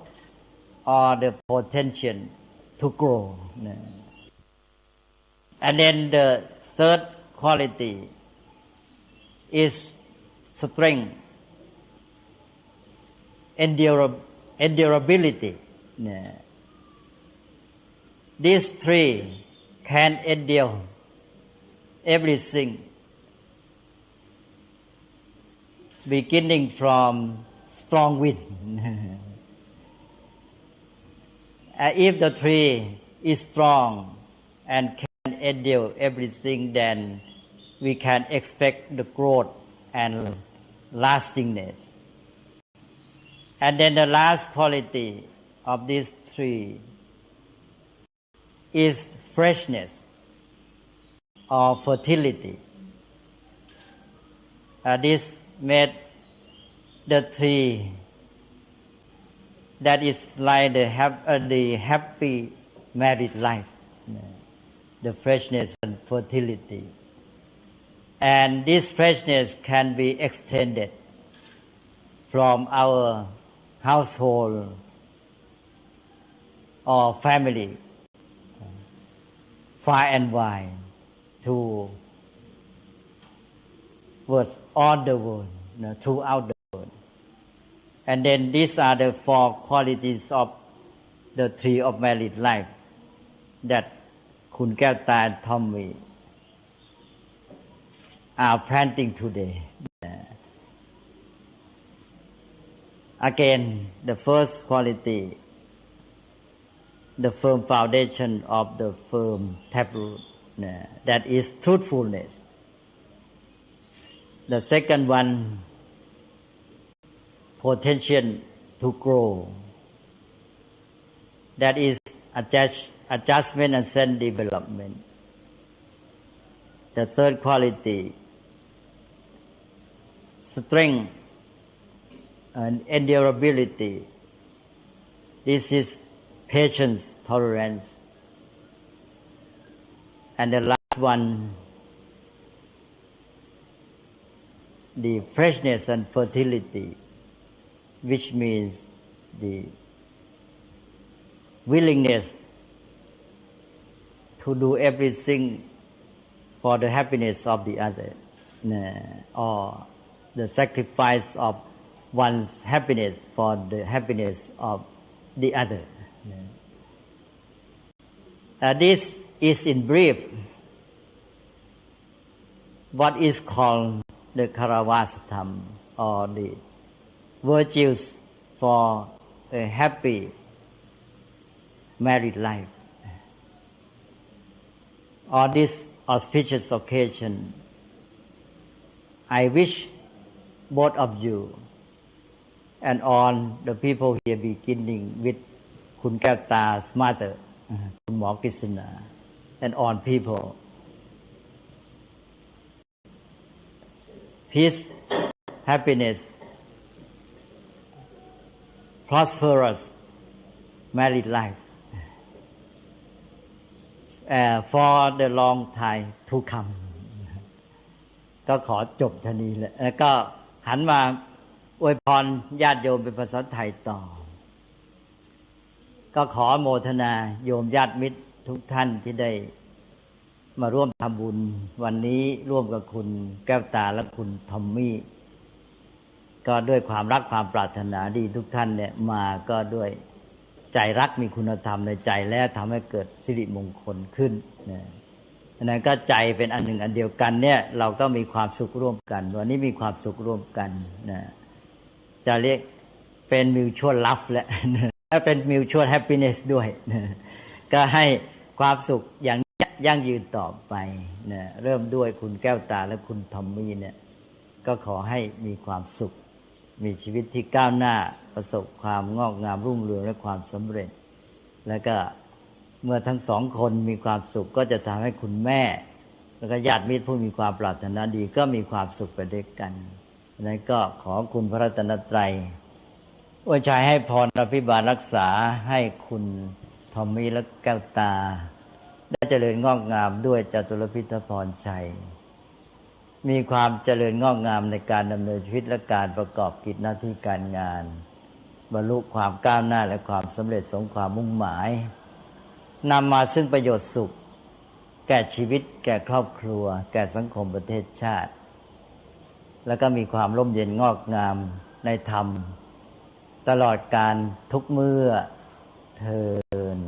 or the potential to grow. And then the third quality is strength, endurability. This tree can endure everything, beginning from strong wind. If the tree is strong and can endure everything, then we can expect the growth and lastingness. And then the last quality of this tree is freshness or fertility. This made the tree that is like the happy married life, the freshness and fertility. And this freshness can be extended from our household or family far and wide to all the world, throughout the world. And then these are the four qualities of the tree of married life that Kun Kelta and Tommy are planting today. Again, the first quality, the firm foundation of the firm taproot. that is truthfulness. The second one, potential to grow, that is adjustment and self development. The third quality, strength and endurability. This is patience, tolerance. And the last one, the freshness and fertility, which means the willingness to do everything for the happiness of the other, or the sacrifice of one's happiness for the happiness of the other. This is in brief what is called the Karavastham, or the virtues for a happy married life. On this auspicious occasion, I wish both of you and all the people here, beginning with Kun Kevta's mother, Kun Hmo Kisana, and all people, peace, happiness, prosperous married life for the long time to come. ก็ขอจบเท่านี้แหละแล้วก็หันมาอวยพรญาติโยมเป็นภาษาไทยต่อก็ขอโมทนาโยมญาติมิตรทุกท่านที่ได้มาร่วมทำบุญวันนี้ร่วมกับคุณแก้วตาและคุณทอมมี่ก็ด้วยความรักความปรารถนาดีทุกท่านเนี่ยมาก็ด้วยใจรักมีคุณธรรมในใจแล้วทำให้เกิดสิริมงคลขึ้นนะฉะนั้นก็ใจเป็นอันหนึ่งอันเดียวกันเนี่ยเราก็มีความสุขร่วมกันวันนี้มีความสุขร่วมกันนะจะเรียกเป็น mutual love และเป็น mutual happiness ด้วยนะก็ให้ความสุขอย่างยั่งยืนต่อไปนะเริ่มด้วยคุณแก้วตาและคุณทอมมี่เนี่ยก็ขอให้มีความสุขมีชีวิตที่ก้าวหน้าประสบความงอกงามรุ่งเรืองและความสำเร็จแล้วก็เมื่อทั้งสองคนมีความสุขก็จะทำให้คุณแม่แล้วก็ญาติมิตรผู้มีความปรารถนาดีก็มีความสุขไปด้วยกันนั้นก็ขอคุณพระรัตนตรัยอวยชัยให้พรอภิบาลรักษาให้คุณทอมมี่และแก้วตาได้เจริญงอกงามด้วยจตุรพิธพรชัยมีความเจริญงอกงามในการดำเนินชีวิตและการประกอบกิจหน้าที่การงานบรรลุความก้าวหน้าและความสำเร็จสมความมุ่งหมายนำมาซึ่งประโยชน์สุขแก่ชีวิตแก่ครอบครัวแก่สังคมประเทศชาติแล้วก็มีความร่มเย็นงอกงามในธรรมตลอดการทุกเมื่อเทอญ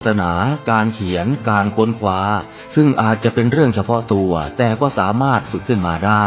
ศนาการเขียนการค้นคว้าซึ่งอาจจะเป็นเรื่องเฉพาะตัวแต่ก็สามารถฝึกขึ้นมาได้